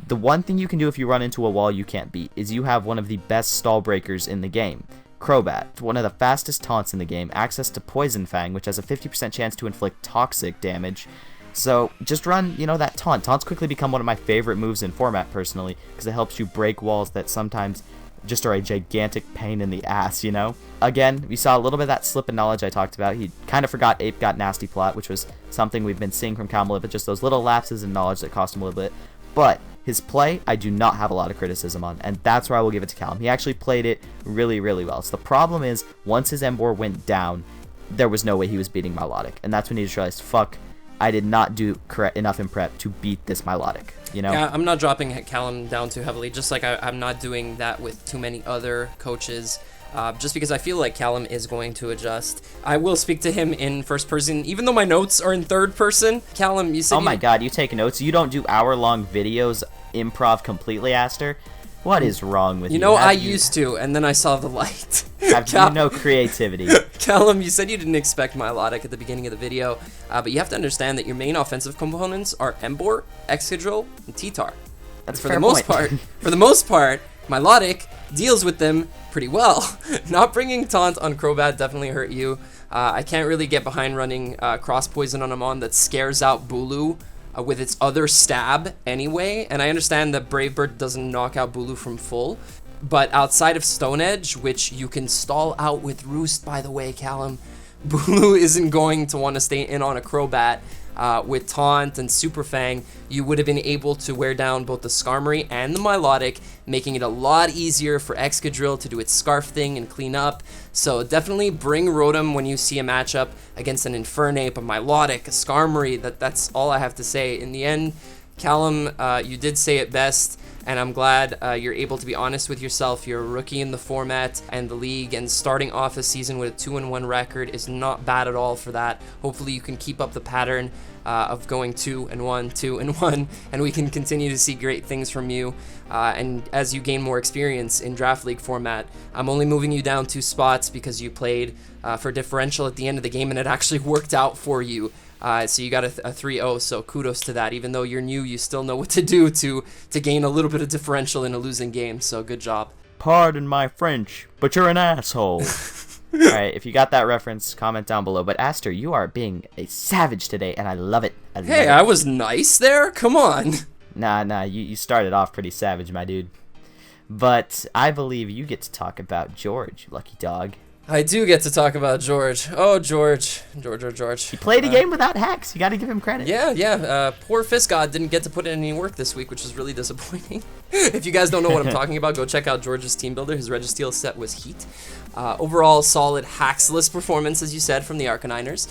the one thing you can do if you run into a wall you can't beat is you have one of the best stall breakers in the game. Crobat, one of the fastest taunts in the game, access to Poison Fang, which has a 50% chance to inflict toxic damage. So just run, you know, that taunt. Taunts quickly become one of my favorite moves in format personally, because it helps you break walls that sometimes just are a gigantic pain in the ass, you know? Again, we saw a little bit of that slip of knowledge I talked about. He kind of forgot Ape got Nasty Plot, which was something we've been seeing from Callum, but just those little lapses in knowledge that cost him a little bit. But his play, I do not have a lot of criticism on, and that's where I will give it to Callum. He actually played it really, really well. So the problem is, once his Emboar went down, there was no way he was beating Milotic, and that's when he just realized, fuck, I did not do enough in prep to beat this Milotic, you know? Yeah, I'm not dropping Callum down too heavily, just like I'm not doing that with too many other coaches. Just because I feel like Callum is going to adjust. I will speak to him in first person, even though my notes are in third person. Callum, you said oh my god, you take notes? You don't do hour-long videos improv completely, Aster? What is wrong with you? You know, I used to, and then I saw the light. Have you no creativity? Callum, you said you didn't expect Milotic at the beginning of the video, but you have to understand that your main offensive components are Embor, Excadrill, and T-Tar. That's For the most part, Milotic deals with them pretty well. Not bringing Taunt on Crobat definitely hurt you. I can't really get behind running Cross Poison on Amon that scares out Bulu with its other stab anyway, and I understand that Brave Bird doesn't knock out Bulu from full, but outside of Stone Edge, which you can stall out with Roost, by the way, Callum, Bulu isn't going to want to stay in on a Crobat. With Taunt and Super Fang, you would have been able to wear down both the Skarmory and the Milotic, making it a lot easier for Excadrill to do its Scarf thing and clean up. So definitely bring Rotom when you see a matchup against an Infernape, a Milotic, a Skarmory. That's all I have to say. In the end, Callum, you did say it best, and I'm glad you're able to be honest with yourself. You're a rookie in the format and the league, and starting off a season with a 2-1 record is not bad at all for that. Hopefully you can keep up the pattern of going 2-1, 2-1, and we can continue to see great things from you. And as you gain more experience in Draft League format, I'm only moving you down 2 spots because you played for differential at the end of the game, and it actually worked out for you. So you got a 3-0, so kudos to that. Even though you're new, you still know what to do to gain a little bit of differential in a losing game, so good job. Pardon my French, but you're an asshole. Alright, if you got that reference, comment down below. But Aster, you are being a savage today, and I love it. I was nice there? Come on. Nah, you started off pretty savage, my dude. But I believe you get to talk about George, lucky dog. I do get to talk about George. Oh, George. He played a game without hacks. You got to give him credit. Yeah. Poor Fist God didn't get to put in any work this week, which is really disappointing. If you guys don't know what I'm talking about, go check out George's team builder. His Registeel set was heat. Overall, solid hacksless performance, as you said, from the Arcaniners.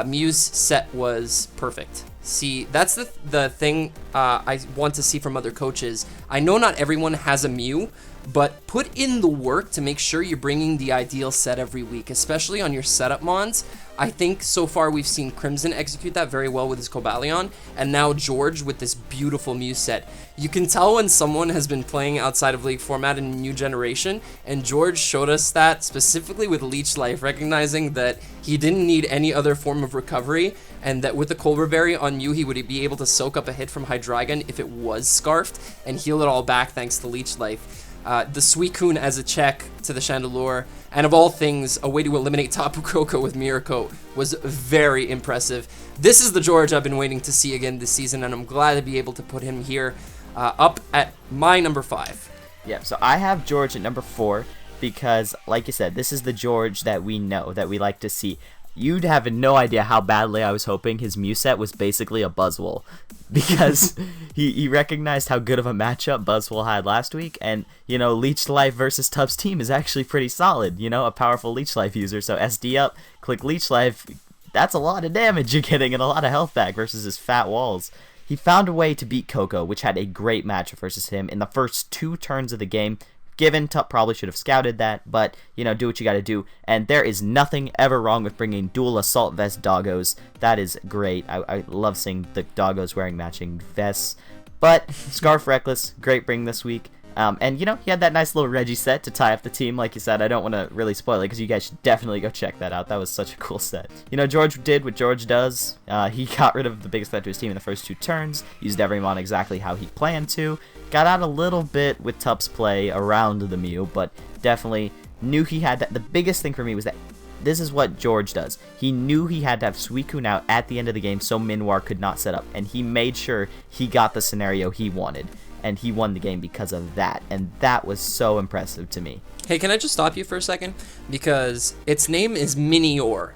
Mew's set was perfect. See, that's the thing I want to see from other coaches. I know not everyone has a Mew, but put in the work to make sure you're bringing the ideal set every week, especially on your setup mons. I think so far we've seen Crimson execute that very well with his Cobalion, and now George with this beautiful Mew set. You can tell when someone has been playing outside of League format in a new generation, and George showed us that specifically with Leech Life, recognizing that he didn't need any other form of recovery, and that with the Colbur Berry on Mew, he would be able to soak up a hit from Hydreigon if it was Scarfed, and heal it all back thanks to Leech Life. The Suicune as a check to the Chandelure, and of all things, a way to eliminate Tapu Koko with Miracle was very impressive. This is the George I've been waiting to see again this season, and I'm glad to be able to put him here up at my number 5. Yeah, so I have George at number 4 because, like you said, this is the George that we know, that we like to see. You'd have no idea how badly I was hoping his Mew set was basically a Buzzwole, because he recognized how good of a matchup Buzzwole had last week, and, you know, Leech Life versus Tubbs team is actually pretty solid, you know, a powerful Leech Life user, so SD up, click Leech Life, that's a lot of damage you're getting and a lot of health back versus his fat walls. He found a way to beat Coco, which had a great matchup versus him in the first 2 turns of the game. Given, Tup probably should have scouted that, but, you know, do what you gotta do. And there is nothing ever wrong with bringing dual Assault Vest Doggos. That is great. I love seeing the Doggos wearing matching vests. But, Scarf Reckless, great bring this week. And, you know, he had that nice little Reggie set to tie up the team. Like you said, I don't want to really spoil it because you guys should definitely go check that out. That was such a cool set. You know, George did what George does. He got rid of the biggest threat to his team in the first 2 turns, used every mon exactly how he planned to, got out a little bit with Tup's play around the Mew, but definitely knew he had that. The biggest thing for me was that this is what George does. He knew he had to have Suicune out at the end of the game so Minwar could not set up, and he made sure he got the scenario he wanted. And he won the game because of that, and that was so impressive to me. Hey, can I just stop you for a second? Because its name is Minior,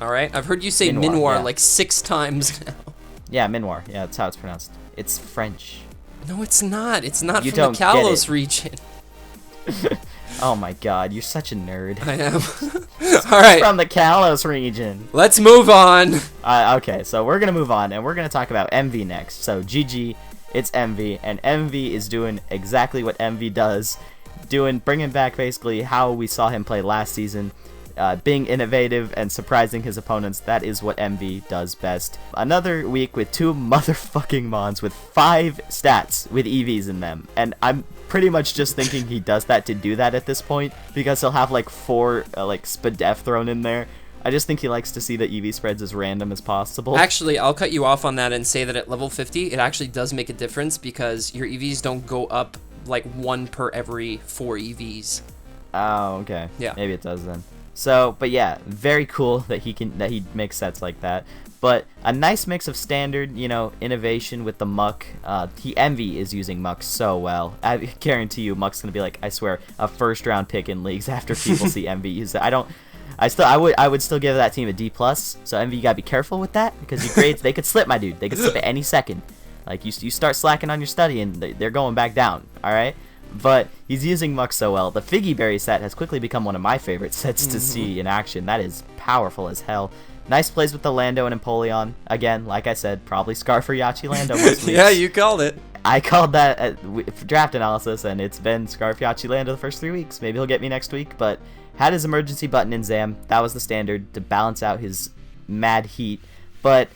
alright? I've heard you say Minwar yeah. like 6 times now. Yeah, Minwar. Yeah, that's how it's pronounced. It's French. No, it's not. It's not You from the don't get Kalos it. region. Oh my god, you're such a nerd. I am. Alright, From the Kalos region. let's move on. Okay, so we're going to move on, and we're going to talk about MV next. So, GG. It's MV, and MV is doing exactly what MV does, bringing back basically how we saw him play last season. being innovative and surprising his opponents. That is what MV does best. Another week with 2 motherfucking Mons with 5 stats with EVs in them, and I'm pretty much just thinking he does that to do that at this point, because he'll have like 4 like Spadef thrown in there. I just think he likes to see the EV spreads as random as possible. Actually, I'll cut you off on that and say that at level 50, it actually does make a difference because your EVs don't go up like 1 per every 4 EVs. Oh, okay. Yeah. Maybe it does then. So, but yeah, very cool that he makes sets like that. But a nice mix of standard, innovation with the Muck. Envy is using Muck so well. I guarantee you, Muck's gonna be like, I swear, a first-round pick in leagues after people see Envy use it. I would still give that team a D+. So Envy, you gotta be careful with that, because your grades, they could slip, my dude. They could slip at any second. Like, you start slacking on your study and they're going back down, alright? But he's using Muck so well. The Figgy Berry set has quickly become one of my favorite sets to see in action. That is powerful as hell. Nice plays with the Lando and Empoleon. Again, like I said, probably Scarf or Yachi Lando most weeks. Yeah, you called it. I called that at draft analysis, and it's been Scarf Yachi Lando the first 3 weeks. Maybe he'll get me next week, but had his emergency button in Zam. That was the standard to balance out his mad heat. But,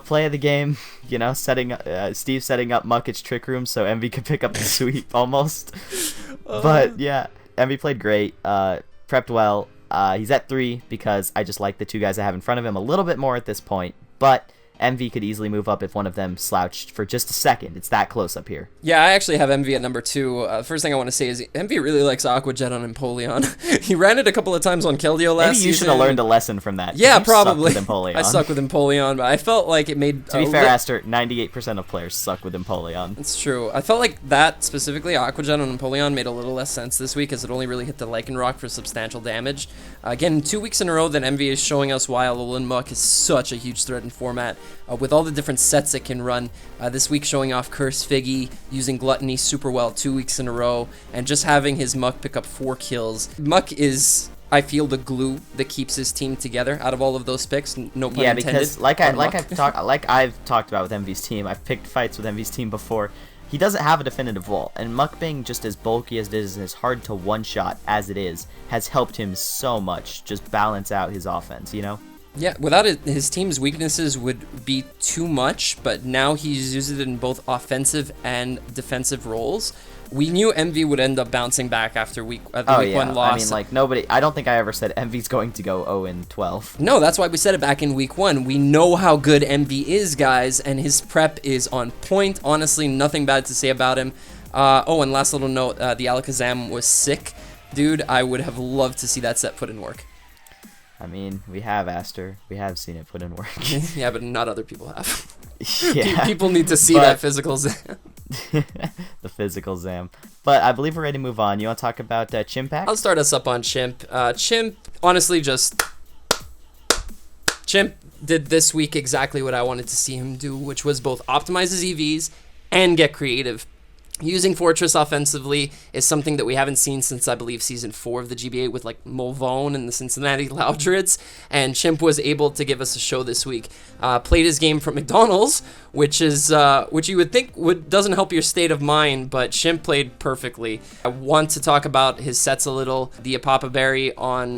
play of the game, Steve setting up Mucket's Trick Room so Envy could pick up the sweep almost. But, yeah, Envy played great, prepped well. He's at 3 because I just like the 2 guys I have in front of him a little bit more at this point. But Envy could easily move up if one of them slouched for just a second. It's that close up here. Yeah, I actually have Envy at number 2. First thing I want to say is Envy really likes Aqua Jet on Empoleon. He ran it a couple of times on Keldeo last season. Maybe you should have learned a lesson from that. Yeah, you probably. Suck with Empoleon. I suck with Empoleon, but I felt like it made... To be fair, Aster, 98% of players suck with Empoleon. It's true. I felt like that, specifically, Aqua Jet on Empoleon made a little less sense this week as it only really hit the Lycanroc for substantial damage. Again, 2 weeks in a row that Envy is showing us why Alolan Muck is such a huge threat in format. With all the different sets it can run. This week showing off Curse Figgy, using Gluttony super well 2 weeks in a row, and just having his Muck pick up 4 kills. Muck is, I feel, the glue that keeps his team together out of all of those picks. No pun intended. Yeah, because I've talked about with Envy's team, I've picked fights with Envy's team before. He doesn't have a definitive wall, and Muck being just as bulky as it is and as hard to one-shot as it is has helped him so much just balance out his offense, Yeah, without it, his team's weaknesses would be too much, but now he's used it in both offensive and defensive roles. We knew Envy would end up bouncing back after week 1 loss. I mean, I don't think I ever said Envy's going to go 0-12. No, that's why we said it back in week 1. We know how good Envy is, guys, and his prep is on point. Honestly, nothing bad to say about him. And last little note, the Alakazam was sick. Dude, I would have loved to see that set put in work. I mean, we have Aster. We have seen it put in work. Yeah, but not other people have. Yeah, people need to see that physical Zam. The physical Zam. But I believe we're ready to move on. You want to talk about Chimpack? I'll start us up on Chimp. Chimp, honestly, Chimp did this week exactly what I wanted to see him do, which was both optimize his EVs and get creative. Using Fortress offensively is something that we haven't seen since, I believe, Season 4 of the GBA with, like, Molvone and the Cincinnati Loudreds, and Chimp was able to give us a show this week. Played his game from McDonald's, which you would think doesn't help your state of mind, but Chimp played perfectly. I want to talk about his sets a little. The Apapa Berry on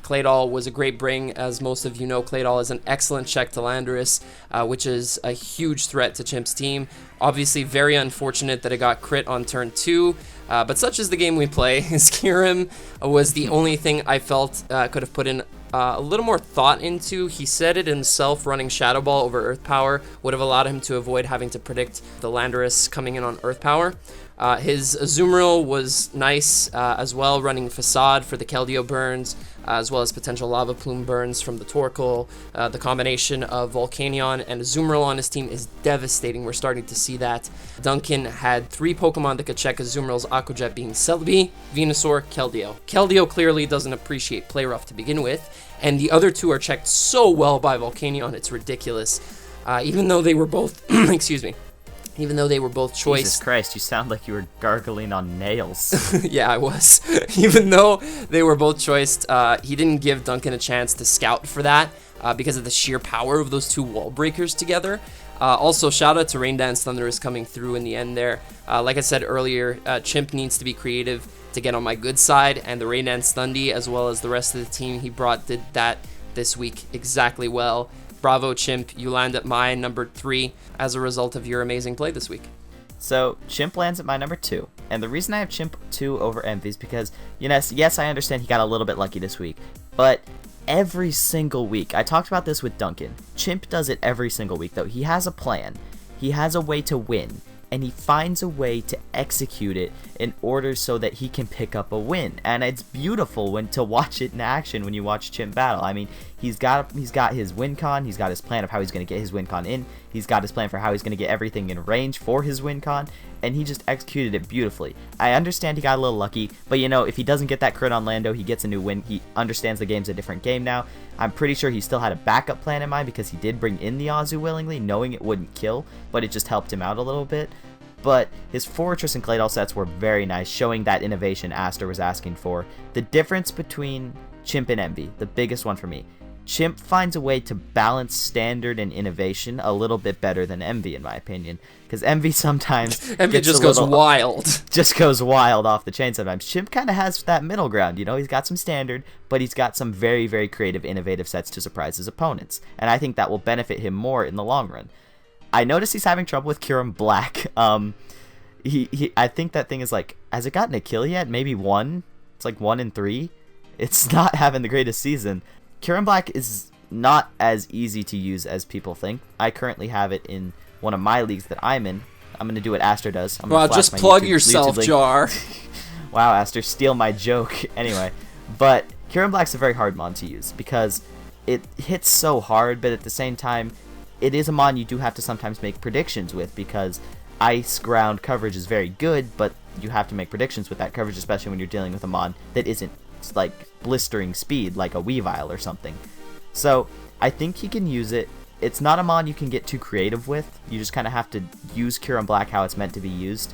Claydol was a great bring. As most of you know, Claydol is an excellent check to Landorus, which is a huge threat to Chimp's team. Obviously, very unfortunate that it got crit on turn 2, but such is the game we play. Skirim was the only thing I felt could have put in a little more thought into. He said it himself, running Shadow Ball over Earth Power would have allowed him to avoid having to predict the Landorus coming in on Earth Power. His Azumarill was nice as well, running Facade for the Keldeo burns, as well as potential Lava Plume burns from the Torkoal. The combination of Volcanion and Azumarill on his team is devastating. We're starting to see that. Duncan had 3 Pokemon that could check Azumarill's Aqua Jet, being Celebi, Venusaur, Keldeo. Keldeo clearly doesn't appreciate Play Rough to begin with, and the other 2 are checked so well by Volcanion, it's ridiculous. Even though they were both, even though they were both choice. Jesus Christ, you sound like you were gargling on nails. Yeah, I was. Even though they were both choiced, he didn't give Duncan a chance to scout for that because of the sheer power of those 2 wall breakers together. Also, shout out to Rain Dance Thunderous coming through in the end there. Like I said earlier, Chimp needs to be creative to get on my good side, and the Raynan Stundy, as well as the rest of the team he brought, did that this week exactly well. Bravo, Chimp. You land at my number 3 as a result of your amazing play this week. So, Chimp lands at my number 2. And the reason I have Chimp 2 over Envy is because, yes, I understand he got a little bit lucky this week. But every single week, I talked about this with Duncan. Chimp does it every single week, though. He has a plan. He has a way to win. And he finds a way to execute it in order so that he can pick up a win. And it's beautiful to watch it in action when you watch Chimp battle. I mean, he's got his win con, he's got his plan of how he's going to get his win con in, he's got his plan for how he's going to get everything in range for his win con, and he just executed it beautifully. I understand he got a little lucky, but if he doesn't get that crit on Lando, he gets a new win. He understands the game's a different game now. I'm pretty sure he still had a backup plan in mind because he did bring in the Azu willingly, knowing it wouldn't kill, but it just helped him out a little bit. But his Fortress and Claydol sets were very nice, showing that innovation Aster was asking for. The difference between Chimp and Envy, the biggest one for me, Chimp finds a way to balance standard and innovation a little bit better than Envy, in my opinion. Because Envy sometimes Envy just goes wild. Just goes wild off the chain sometimes. Chimp kind of has that middle ground, he's got some standard, but he's got some very, very creative, innovative sets to surprise his opponents. And I think that will benefit him more in the long run. I noticed he's having trouble with Kyurem Black. I think that thing is has it gotten a kill yet? Maybe 1? It's 1 in 3. It's not having the greatest season. Kyurem Black is not as easy to use as people think. I currently have it in one of my leagues that I'm in. I'm going to do what Aster does. Wow, just plug yourself, Jar. Wow, Aster, steal my joke. Anyway, but Kyurem Black's a very hard mon to use because it hits so hard, but at the same time, it is a mon you do have to sometimes make predictions with because ice ground coverage is very good, but you have to make predictions with that coverage, especially when you're dealing with a mon that isn't blistering speed like a Weavile or something. So I think he can use it. It's not a mon you can get too creative with. You just kind of have to use Kyurem Black how it's meant to be used.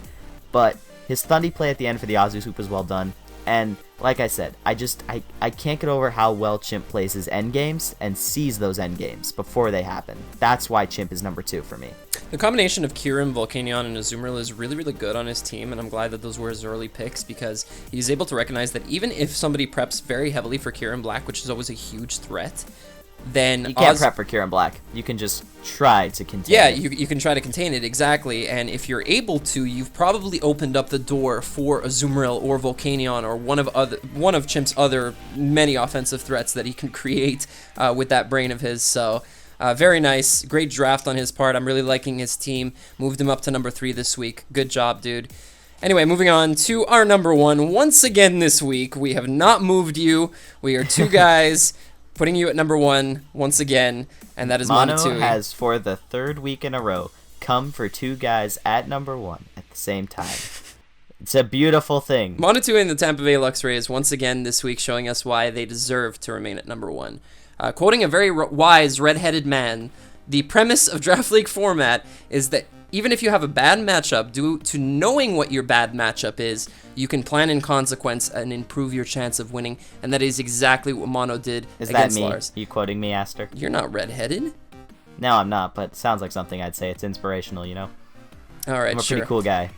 But his Thundy play at the end for the Azu swoop was well done. And like I said, I can't get over how well Chimp plays his endgames and sees those endgames before they happen. That's why Chimp is number 2 for me. The combination of Kyurem, Volcanion, and Azumarill is really, really good on his team, and I'm glad that those were his early picks because he's able to recognize that even if somebody preps very heavily for Kyurem Black, which is always a huge threat, then you can't prep for Kyurem Black. You can just try to contain it. Yeah, you can try to contain it, exactly. And if you're able to, you've probably opened up the door for Azumarill or Volcanion or one of Chimp's other many offensive threats that he can create with that brain of his. So very nice. Great draft on his part. I'm really liking his team. Moved him up to number 3 this week. Good job, dude. Anyway, moving on to our number 1. Once again this week, we have not moved you. We are 2 guys. Putting you at number 1 once again, and that is Mono Monotui. has, for the 3rd week in a row, come for 2 guys at number 1 at the same time. It's a beautiful thing. Monotui and the Tampa Bay Luxrays once again this week showing us why they deserve to remain at number 1. Quoting a very wise red-headed man, the premise of Draft League format is that even if you have a bad matchup, due to knowing what your bad matchup is, you can plan in consequence and improve your chance of winning, and that is exactly what Mono did against Lars. You quoting me, Aster? You're not red-headed. No, I'm not, but it sounds like something I'd say. It's inspirational, All right, I'm a pretty cool guy.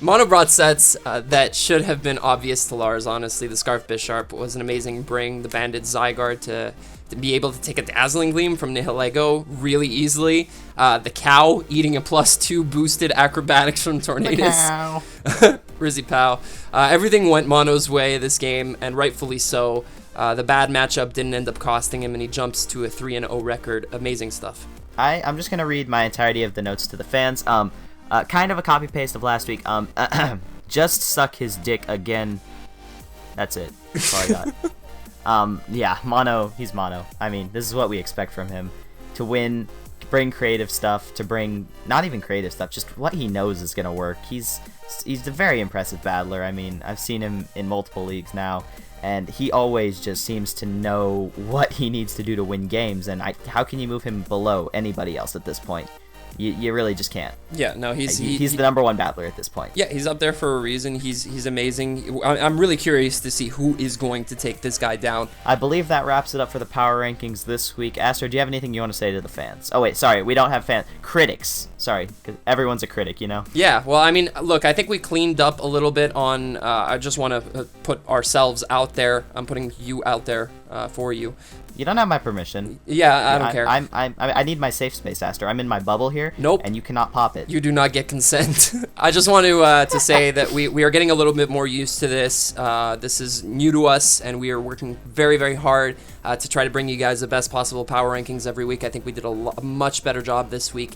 Mono brought sets that should have been obvious to Lars, honestly. The Scarf Bisharp was an amazing bring. The Banded Zygarde to be able to take a Dazzling Gleam from Nihilego really easily. The Cow eating a +2 boosted Acrobatics from Tornadus. Rizzy Pow. Everything went Mono's way this game, and rightfully so. The bad matchup didn't end up costing him, and he jumps to a 3-0 record. Amazing stuff. I'm just going to read my entirety of the notes to the fans. Kind of a copy-paste of last week. Just suck his dick again. That's it. That's all I got. Yeah, Mono, he's Mono. I mean, this is what we expect from him. To win, to bring creative stuff, to bring, not even creative stuff, just what he knows is going to work. He's a very impressive battler. I mean, I've seen him in multiple leagues now, and he always just seems to know what he needs to do to win games, and how can you move him below anybody else at this point? You really just can't. Yeah, no, he's the number one battler at this point. Yeah, he's up there for a reason. He's amazing. I'm really curious to see who is going to take this guy down. I believe that wraps it up for the power rankings this week. Aster, do you have anything you want to say to the fans? Oh wait, sorry, we don't have fans. Critics. Sorry, because everyone's a critic, you know? Yeah, well, I mean, look, I think we cleaned up a little bit on, I just want to put ourselves out there. I'm putting you out there for you. You don't have my permission. Yeah, I don't care. I need my safe space, Aster. I'm in my bubble here. Nope. And you cannot pop it. You do not get consent. I just want to say that we are getting a little bit more used to this. This is new to us, and we are working very, very hard to try to bring you guys the best possible power rankings every week. I think we did a much better job this week.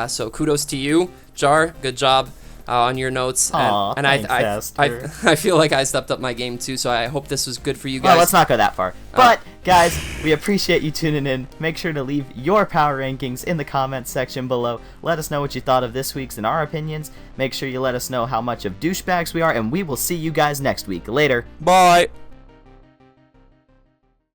So kudos to you, Jar. Good job. On your notes, and thanks, I feel like I stepped up my game too, so I hope this was good for you guys. Well, let's not go that far. But, guys, we appreciate you tuning in. Make sure to leave your power rankings in the comments section below. Let us know what you thought of this week's and our opinions. Make sure you let us know how much of douchebags we are, and we will see you guys next week. Later. Bye.